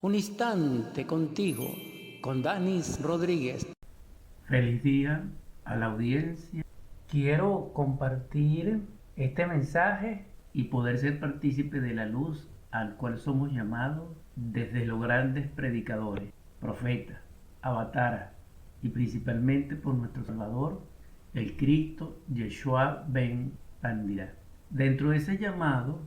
Un instante contigo, con Danis Rodríguez. Feliz día a la audiencia. Quiero compartir este mensaje y poder ser partícipe de la luz al cual somos llamados desde los grandes predicadores, profetas, avataras y principalmente por nuestro Salvador, el Cristo Yeshua Ben Pandira. Dentro de ese llamado,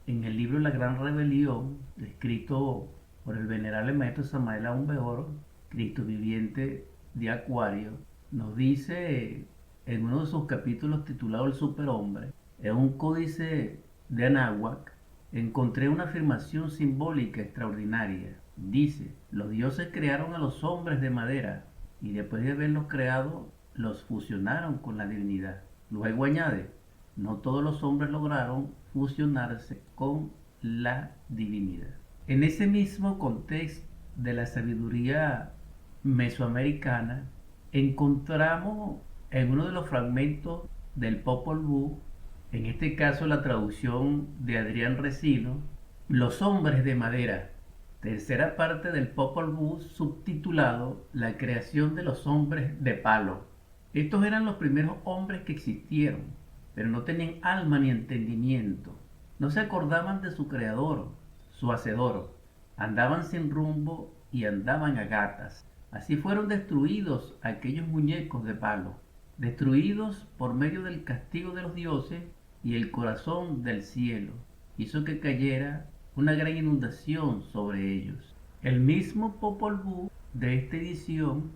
en el libro La Gran Rebelión, escrito por el venerable maestro Samael Aun Weor, Cristo viviente de Acuario, nos dice en uno de sus capítulos titulado El Superhombre, en un códice de Anáhuac, encontré una afirmación simbólica extraordinaria. Dice: los dioses crearon a los hombres de madera y después de haberlos creado, los fusionaron con la divinidad. Luego añade: no todos los hombres lograron fusionarse con la divinidad. En ese mismo contexto de la sabiduría mesoamericana, encontramos en uno de los fragmentos del Popol Vuh, en este caso la traducción de Adrián Resino, Los hombres de madera, tercera parte del Popol Vuh, subtitulado La creación de los hombres de palo. Estos eran los primeros hombres que existieron, pero no tenían alma ni entendimiento. No se acordaban de su creador, su hacedor. Andaban sin rumbo y andaban a gatas. Así fueron destruidos aquellos muñecos de palo, destruidos por medio del castigo de los dioses, y el corazón del cielo hizo que cayera una gran inundación sobre ellos. El mismo Popol Vuh de esta edición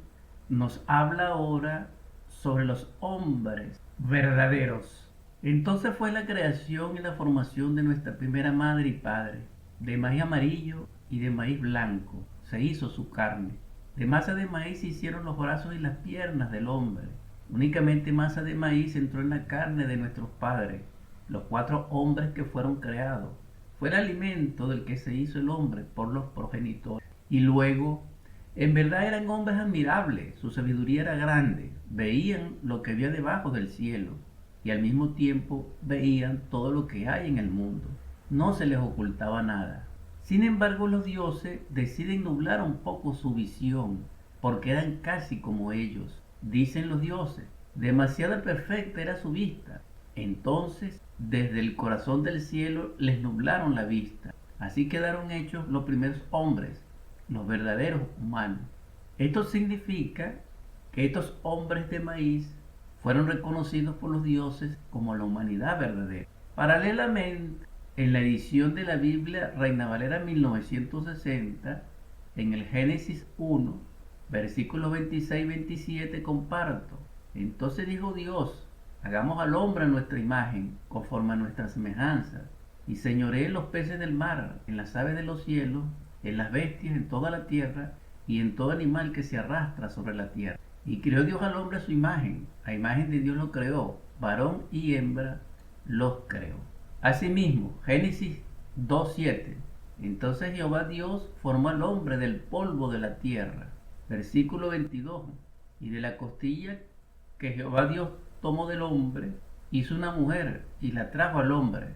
nos habla ahora sobre los hombres verdaderos. Entonces fue la creación y la formación de nuestra primera madre y padre. De maíz amarillo y de maíz blanco se hizo su carne. De masa de maíz se hicieron los brazos y las piernas del hombre. Únicamente masa de maíz entró en la carne de nuestros padres, los 4 hombres que fueron creados. Fue el alimento del que se hizo el hombre por los progenitores. Y luego, en verdad eran hombres admirables, su sabiduría era grande, veían lo que había debajo del cielo y al mismo tiempo veían todo lo que hay en el mundo. No se les ocultaba nada. Sin embargo, los dioses deciden nublar un poco su visión, porque eran casi como ellos. Dicen los dioses: demasiado perfecta era su vista. Entonces, desde el corazón del cielo les nublaron la vista. Así quedaron hechos los primeros hombres, los verdaderos humanos. Esto significa que estos hombres de maíz fueron reconocidos por los dioses como la humanidad verdadera. Paralelamente, en la edición de la Biblia Reina Valera 1960, en el Génesis 1, versículos 26 y 27, comparto: entonces dijo Dios: hagamos al hombre a nuestra imagen, conforme a nuestra semejanza, y señoree en los peces del mar, en las aves de los cielos, en las bestias, en toda la tierra, y en todo animal que se arrastra sobre la tierra. Y creó Dios al hombre a su imagen, a imagen de Dios lo creó, varón y hembra los creó. Asimismo, Génesis 2:7, entonces Jehová Dios formó al hombre del polvo de la tierra. Versículo 22, y de la costilla que Jehová Dios tomó del hombre, hizo una mujer y la trajo al hombre.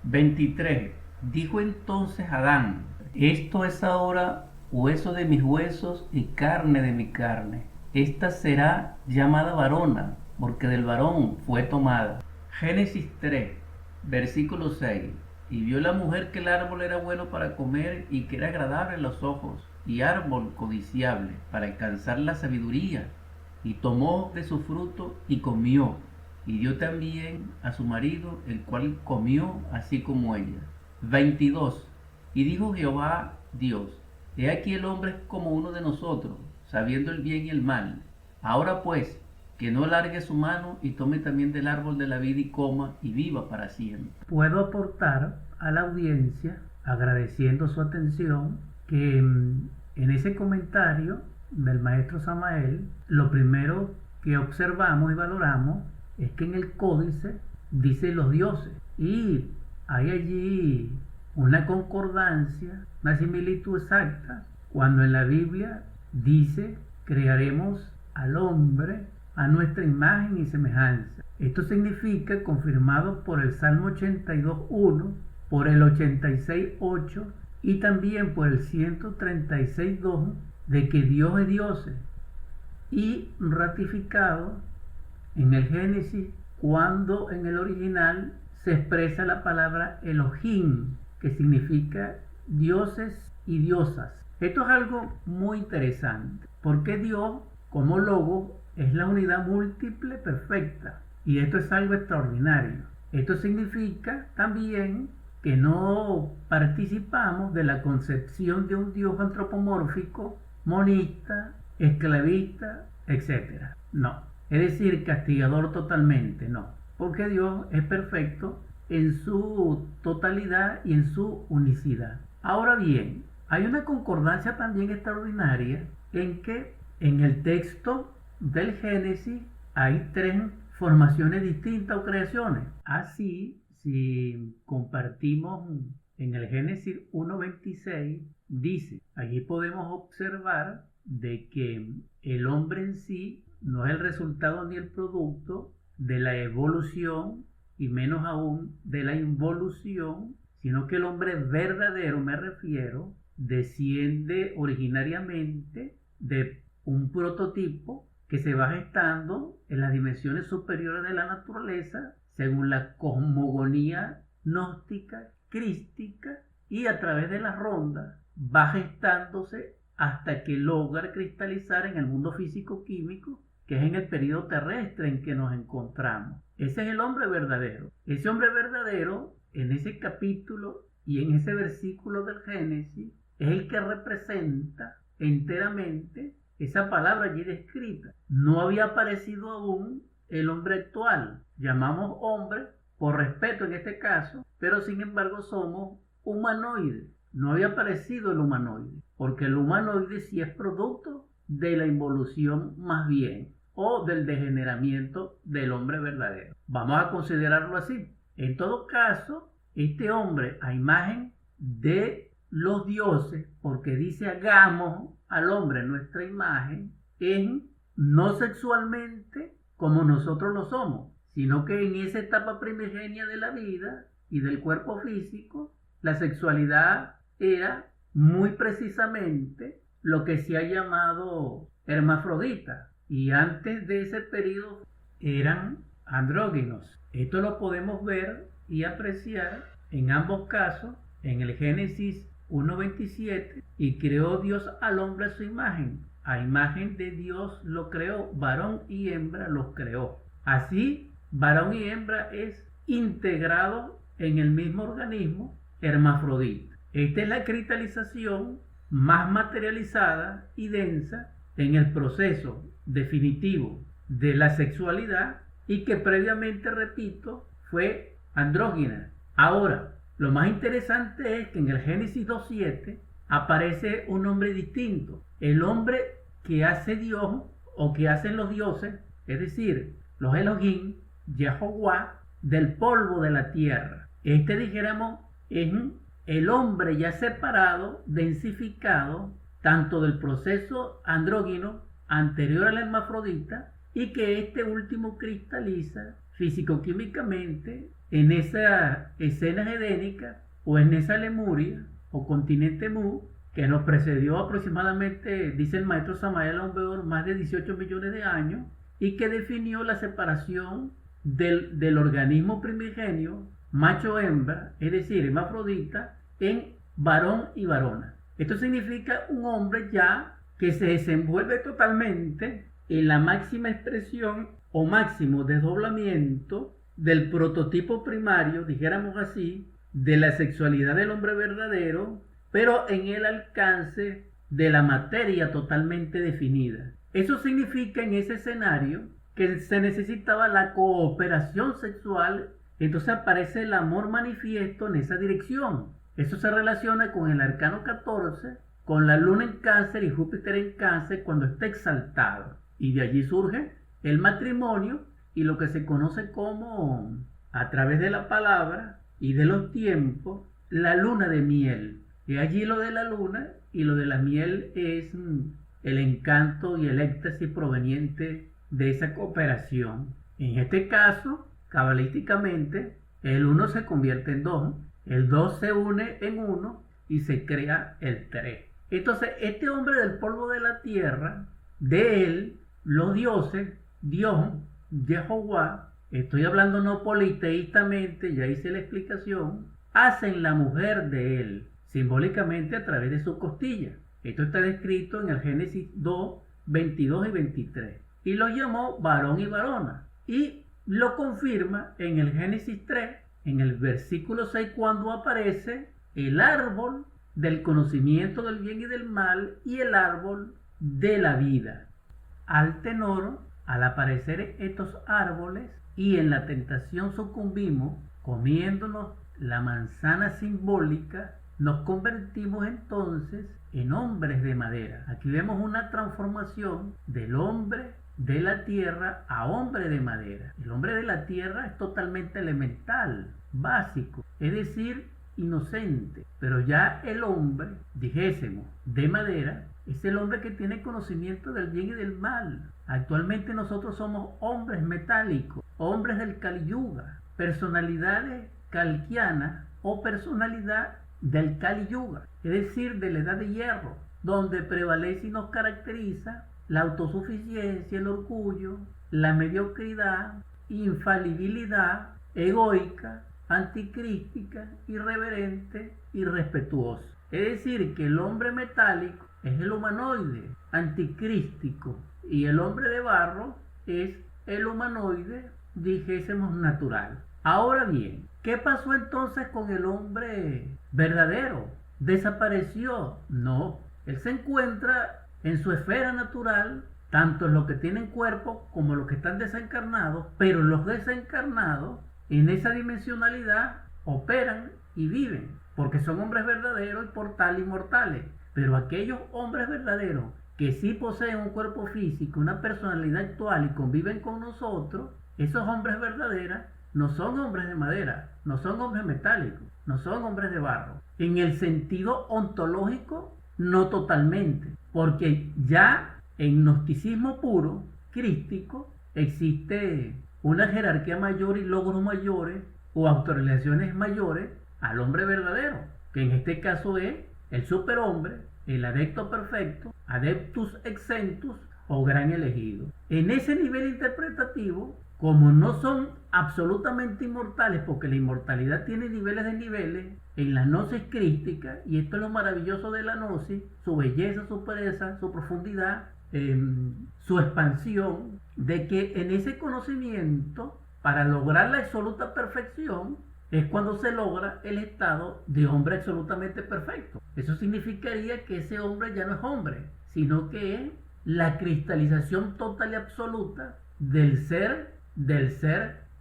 23, dijo entonces Adán: esto es ahora hueso de mis huesos y carne de mi carne. Esta será llamada varona, porque del varón fue tomada. Génesis 3, versículo 6, y vio la mujer que el árbol era bueno para comer y que era agradable a los ojos, y árbol codiciable para alcanzar la sabiduría, y tomó de su fruto y comió, y dio también a su marido, el cual comió así como ella. 22, y dijo Jehová Dios: he aquí el hombre es como uno de nosotros, sabiendo el bien y el mal. Ahora pues, que no alargue su mano y tome también del árbol de la vida y coma y viva para siempre. Puedo aportar a la audiencia, agradeciendo su atención, que en ese comentario del maestro Samael, lo primero que observamos y valoramos es que en el códice dice los dioses, y hay allí una concordancia, una similitud exacta, cuando en la Biblia dice: crearemos al hombre a nuestra imagen y semejanza. Esto significa, confirmado por el Salmo 82:1, por el 86:8 y también por el 136.2 de que Dios es Dios, y ratificado en el Génesis cuando en el original se expresa la palabra Elohim, que significa dioses y diosas. Esto es algo muy interesante, porque Dios como logo es la unidad múltiple perfecta, y esto es algo extraordinario. Esto significa también que no participamos de la concepción de un Dios antropomórfico, monista, esclavista, etc. No, es decir, castigador totalmente, no, porque Dios es perfecto en su totalidad y en su unicidad. Ahora bien, hay una concordancia también extraordinaria en que en el texto del Génesis hay tres formaciones distintas o creaciones. Así, si compartimos en el Génesis 1.26, dice, allí podemos observar de que el hombre en sí no es el resultado ni el producto de la evolución y menos aún de la involución, sino que el hombre verdadero, me refiero, desciende originariamente de un prototipo que se va gestando en las dimensiones superiores de la naturaleza según la cosmogonía gnóstica, crística, y a través de las rondas va gestándose hasta que logra cristalizar en el mundo físico-químico, que es en el periodo terrestre en que nos encontramos. Ese es el hombre verdadero. Ese hombre verdadero, en ese capítulo y en ese versículo del Génesis, es el que representa enteramente esa palabra allí descrita. No había aparecido aún el hombre actual. Llamamos hombre por respeto en este caso, pero sin embargo somos humanoides. No había aparecido el humanoide, porque el humanoide sí es producto de la involución más bien, o del degeneramiento del hombre verdadero. Vamos a considerarlo así. En todo caso, este hombre a imagen de los dioses, porque dice hagamos al hombre nuestra imagen, en no sexualmente como nosotros lo somos, sino que en esa etapa primigenia de la vida y del cuerpo físico, la sexualidad era muy precisamente lo que se ha llamado hermafrodita, y antes de ese periodo eran andróginos. Esto lo podemos ver y apreciar en ambos casos en el Génesis 1.27, y creó Dios al hombre a su imagen. A imagen de Dios lo creó, varón y hembra los creó. Así, varón y hembra es integrado en el mismo organismo hermafrodita. Esta es la cristalización más materializada y densa en el proceso definitivo de la sexualidad, y que previamente, repito, fue andrógina. Ahora, lo más interesante es que en el Génesis 2.7 aparece un hombre distinto, el hombre que hace Dios o que hacen los dioses, es decir, los Elohim, Jehová, del polvo de la tierra. Este, dijéramos, es el hombre ya separado, densificado, tanto del proceso andrógino anterior a la hermafrodita, y que este último cristaliza físico-químicamente en esa escena edénica o en esa Lemuria o continente Mu que nos precedió aproximadamente, dice el maestro Samael Aun Weor, más de 18 millones de años, y que definió la separación del organismo primigenio macho-hembra, es decir, hermafrodita, en varón y varona. Esto significa un hombre ya que se desenvuelve totalmente en la máxima expresión o máximo desdoblamiento del prototipo primario, dijéramos así, de la sexualidad del hombre verdadero, pero en el alcance de la materia totalmente definida. Eso significa en ese escenario que se necesitaba la cooperación sexual, entonces aparece el amor manifiesto en esa dirección. Eso se relaciona con el arcano 14, con la luna en Cáncer y Júpiter en Cáncer cuando está exaltado. Y de allí surge el matrimonio y lo que se conoce como, a través de la palabra y de los tiempos, la luna de miel. Y allí lo de la luna y lo de la miel es el encanto y el éxtasis proveniente de esa cooperación. En este caso, cabalísticamente, el uno se convierte en dos, el dos se une en uno, y se crea el 3. Entonces, este hombre del polvo de la tierra, de él, los dioses, Dios, Jehová, estoy hablando no politeístamente, ya hice la explicación, hacen la mujer de él, simbólicamente a través de su costilla. Esto está descrito en el Génesis 2, 22 y 23. Y lo llamó varón y varona. Y lo confirma en el Génesis 3, en el versículo 6, cuando aparece el árbol del conocimiento del bien y del mal y el árbol de la vida. Al tenor, al aparecer estos árboles y en la tentación sucumbimos comiéndonos la manzana simbólica, nos convertimos entonces en hombres de madera. Aquí vemos una transformación del hombre de la tierra a hombre de madera. El hombre de la tierra es totalmente elemental, básico, es decir, inocente. Pero ya el hombre, dijésemos, de madera, es el hombre que tiene conocimiento del bien y del mal. Actualmente nosotros somos hombres metálicos, hombres del Kali Yuga, personalidades kalkianas o personalidad del Kali Yuga, es decir, de la edad de hierro, donde prevalece y nos caracteriza la autosuficiencia, el orgullo, la mediocridad, infalibilidad, egoica, anticrística, irreverente, irrespetuosa. Es decir, que el hombre metálico es el humanoide anticrístico y el hombre de barro es el humanoide, dijésemos, natural. Ahora bien, ¿qué pasó entonces con el hombre verdadero? ¿Desapareció? No, él se encuentra en su esfera natural, tanto en los que tienen cuerpo como los que están desencarnados, pero los desencarnados en esa dimensionalidad operan y viven, porque son hombres verdaderos y por tal inmortales. Pero aquellos hombres verdaderos que sí poseen un cuerpo físico, una personalidad actual y conviven con nosotros, esos hombres verdaderos no son hombres de madera, no son hombres metálicos, no son hombres de barro. En el sentido ontológico, no totalmente, porque ya en gnosticismo puro, crístico, existe una jerarquía mayor y logros mayores o autorrealizaciones mayores al hombre verdadero, que en este caso es el superhombre, el adepto perfecto, adeptus exentus o gran elegido. En ese nivel interpretativo, como no son absolutamente inmortales, porque la inmortalidad tiene niveles de niveles, en la gnosis crística, y esto es lo maravilloso de la gnosis, su belleza, su pureza, su profundidad, su expansión, de que en ese conocimiento, para lograr la absoluta perfección, es cuando se logra el estado de hombre absolutamente perfecto. Eso significaría que ese hombre ya no es hombre, sino que es la cristalización total y absoluta del ser,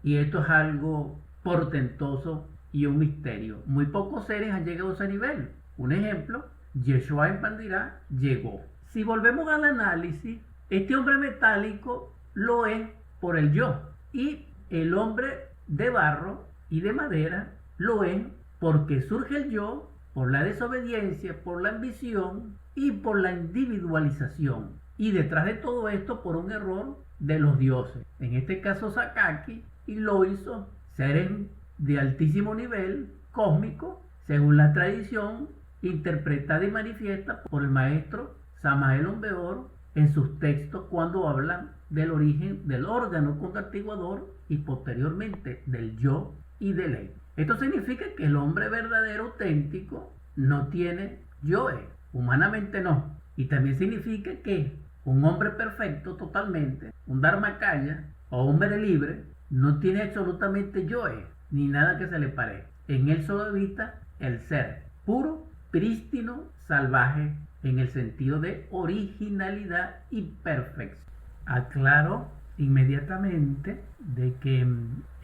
y esto es algo portentoso y un misterio. Muy pocos seres han llegado a ese nivel. Un ejemplo, Yeshua en Pandirá llegó. Si volvemos al análisis, este hombre metálico lo es por el yo, y el hombre de barro y de madera lo es porque surge el yo por la desobediencia, por la ambición y por la individualización. Y detrás de todo esto por un error de los dioses. En este caso Sakaki y Loiso, seres de altísimo nivel cósmico, según la tradición interpretada y manifiesta por el maestro Samael Onbeor en sus textos cuando hablan del origen del órgano contartiguador y posteriormente del yo y del ego. Esto significa que el hombre verdadero auténtico no tiene yoe, humanamente no. Y también significa que un hombre perfecto totalmente, un dharmakaya o hombre libre, no tiene absolutamente yoe, ni nada que se le parezca. En él solo habita el ser, puro, prístino, salvaje, en el sentido de originalidad y perfección. Aclaro inmediatamente de que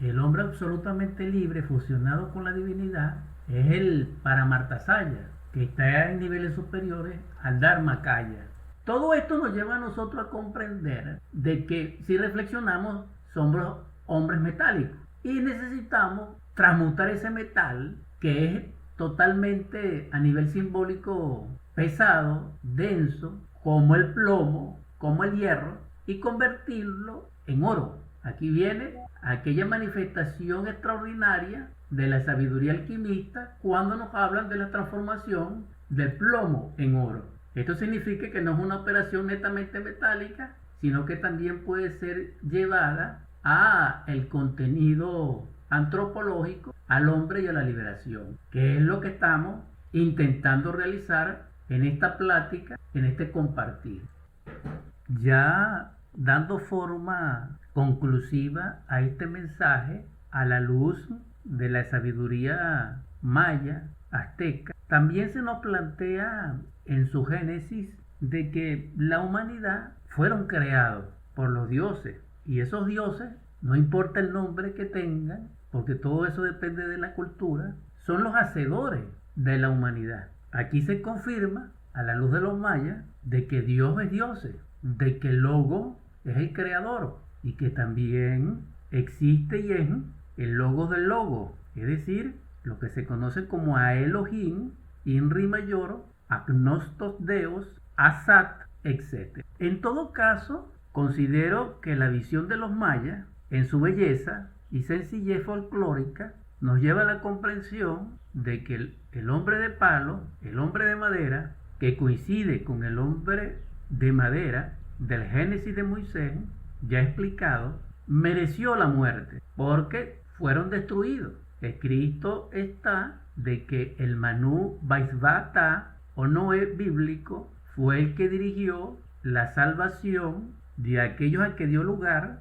el hombre absolutamente libre, fusionado con la divinidad, es el Paramartasaya, que está en niveles superiores al Dharmakaya. Todo esto nos lleva a nosotros a comprender de que si reflexionamos somos hombres metálicos y necesitamos transmutar ese metal que es totalmente a nivel simbólico pesado, denso, como el plomo, como el hierro, y convertirlo en oro. Aquí viene aquella manifestación extraordinaria de la sabiduría alquimista cuando nos hablan de la transformación del plomo en oro. Esto significa que no es una operación netamente metálica, sino que también puede ser llevada a el contenido antropológico, al hombre y a la liberación, que es lo que estamos intentando realizar en esta plática, en este compartir. Ya dando forma conclusiva a este mensaje a la luz de la sabiduría maya, azteca, también se nos plantea en su génesis de que la humanidad fueron creados por los dioses, y esos dioses, no importa el nombre que tengan, porque todo eso depende de la cultura, son los hacedores de la humanidad. Aquí se confirma, a la luz de los mayas, de que Dios es Dios, de que el Logo es el creador y que también existe y es el Logos del Logo, es decir, lo que se conoce como a Elohim, Inri Mayor, Agnostos Deus, Asat, etc. En todo caso, considero que la visión de los mayas, en su belleza y sencillez folclórica, nos lleva a la comprensión de que el hombre de palo, el hombre de madera, que coincide con el hombre de madera del Génesis de Moisés, ya explicado, mereció la muerte porque fueron destruidos. Escrito está de que el Manú Baisbata o Noé bíblico fue el que dirigió la salvación de aquellos a que dio lugar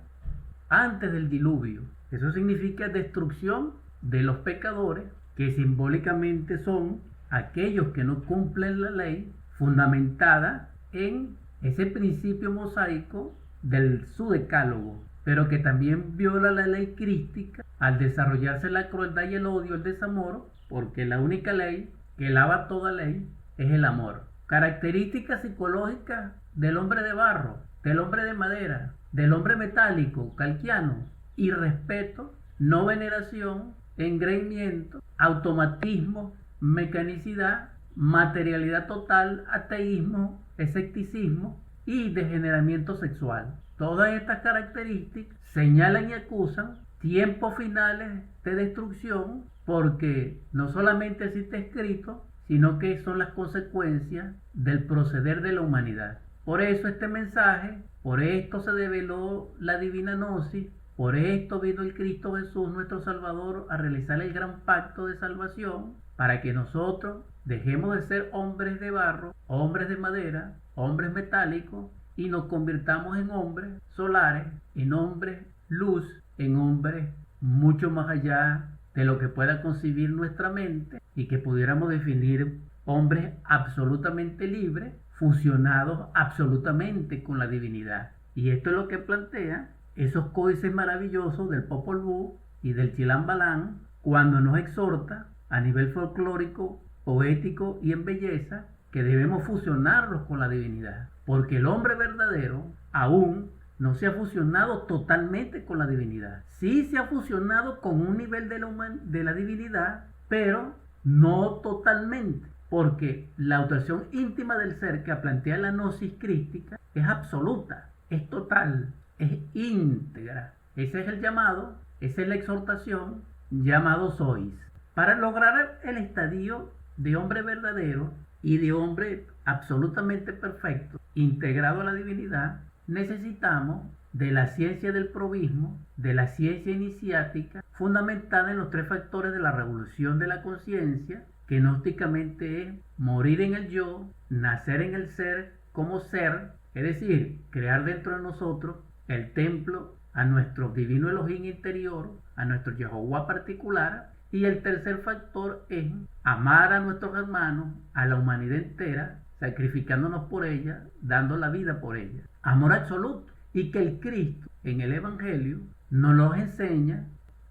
antes del diluvio. Eso significa destrucción de los pecadores, que simbólicamente son aquellos que no cumplen la ley fundamentada en ese principio mosaico del su decálogo, pero que también viola la ley crística al desarrollarse la crueldad y el odio, el desamor, porque la única ley que lava toda ley es el amor. Características psicológicas del hombre de barro, del hombre de madera, del hombre metálico, calquiano: irrespeto, no veneración, engreimiento, automatismo, mecanicidad, materialidad total, ateísmo, escepticismo y degeneramiento sexual. Todas estas características señalan y acusan tiempos finales de destrucción, porque no solamente así está escrito, sino que son las consecuencias del proceder de la humanidad. Por eso este mensaje, por esto se develó la divina gnosis, por esto vino el Cristo Jesús, nuestro Salvador, a realizar el gran pacto de salvación, para que nosotros dejemos de ser hombres de barro, hombres de madera, hombres metálicos, y nos convirtamos en hombres solares, en hombres luz, en hombres mucho más allá de lo que pueda concebir nuestra mente, y que pudiéramos definir hombres absolutamente libres, fusionados absolutamente con la divinidad. Y esto es lo que plantea esos códices maravillosos del Popol Vuh y del Chilam Balam, cuando nos exhorta a nivel folclórico, poético y en belleza, que debemos fusionarlos con la divinidad, porque el hombre verdadero aún no se ha fusionado totalmente con la divinidad. Sí se ha fusionado con un nivel de la divinidad, pero no totalmente, porque la actuación íntima del ser que plantea la gnosis crística es absoluta, es total, es íntegra. Ese es el llamado, esa es la exhortación: llamados sois. Para lograr el estadio de hombre verdadero y de hombre absolutamente perfecto, integrado a la divinidad, necesitamos de la ciencia del probismo, de la ciencia iniciática, fundamentada en los tres factores de la revolución de la conciencia, que gnósticamente es morir en el yo, nacer en el ser como ser, es decir, crear dentro de nosotros el templo a nuestro divino Elohim interior, a nuestro Yehová particular. Y el tercer factor es amar a nuestros hermanos, a la humanidad entera, sacrificándonos por ella, dando la vida por ella. Amor absoluto. Y que el Cristo en el Evangelio nos lo enseña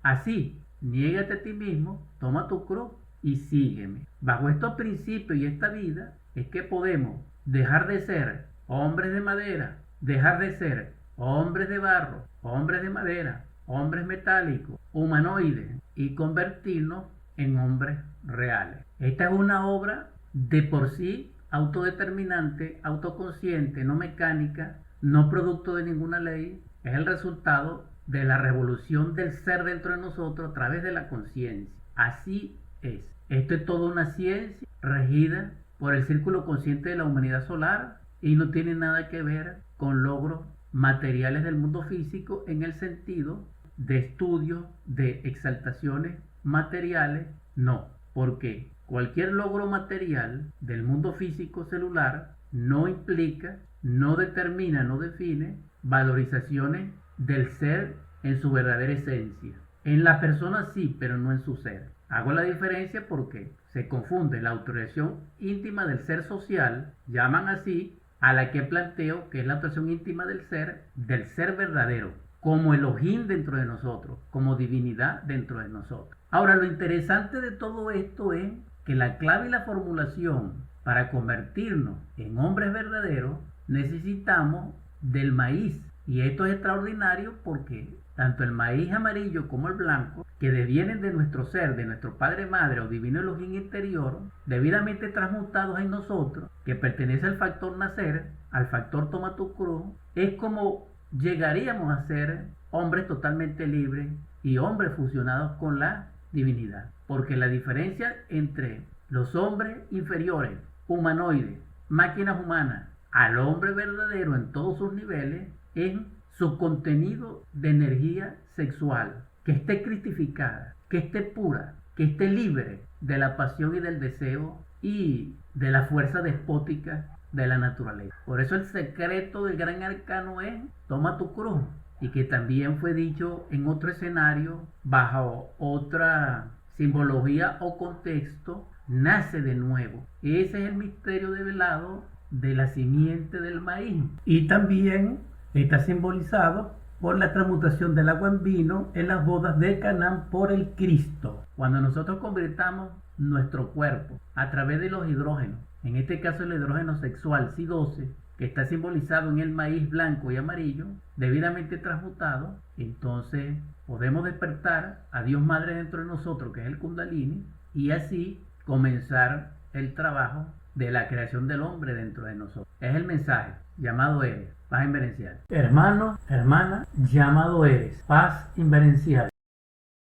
así: niégate a ti mismo, toma tu cruz y sígueme. Bajo estos principios y esta vida es que podemos dejar de ser hombres de madera, dejar de ser hombres de barro, hombres de madera, hombres metálicos, humanoides, y convertirnos en hombres reales. Esta es una obra de por sí autodeterminante, autoconsciente, no mecánica, no producto de ninguna ley. Es el resultado de la revolución del ser dentro de nosotros a través de la conciencia. Así es. Esto es toda una ciencia regida por el círculo consciente de la humanidad solar y no tiene nada que ver con logros materiales del mundo físico en el sentido de estudios de exaltaciones materiales, no, porque cualquier logro material del mundo físico celular no implica, no determina, no define valorizaciones del ser en su verdadera esencia. En la persona sí, pero no en su ser. Hago la diferencia porque se confunde la autorización íntima del ser social, llaman así a la que planteo que es la autorización íntima del ser verdadero, como Elohim dentro de nosotros, como divinidad dentro de nosotros. Ahora, lo interesante de todo esto es que la clave y la formulación para convertirnos en hombres verdaderos necesitamos del maíz. Y esto es extraordinario porque tanto el maíz amarillo como el blanco, que devienen de nuestro ser, de nuestro Padre Madre o Divino Elohim interior, debidamente transmutados en nosotros, que pertenece al factor nacer, al factor toma tu cruz, es como llegaríamos a ser hombres totalmente libres y hombres fusionados con la divinidad. Porque la diferencia entre los hombres inferiores, humanoides, máquinas humanas, al hombre verdadero en todos sus niveles, es su contenido de energía sexual, que esté cristificada, que esté pura, que esté libre de la pasión y del deseo y de la fuerza despótica de la naturaleza. Por eso el secreto del gran arcano es toma tu cruz, y que también fue dicho en otro escenario, bajo otra simbología o contexto, nace de nuevo. Ese es el misterio develado de la simiente del maíz. Y también está simbolizado por la transmutación del agua en vino en las bodas de Canaán por el Cristo. Cuando nosotros convirtamos nuestro cuerpo a través de los hidrógenos, en este caso el hidrógeno sexual C12, que está simbolizado en el maíz blanco y amarillo, debidamente transmutado, entonces podemos despertar a Dios Madre dentro de nosotros, que es el Kundalini, y así comenzar el trabajo de la creación del hombre dentro de nosotros. Es el mensaje, llamado eres, paz inverencial. Hermano, hermana, llamado eres, paz inverencial.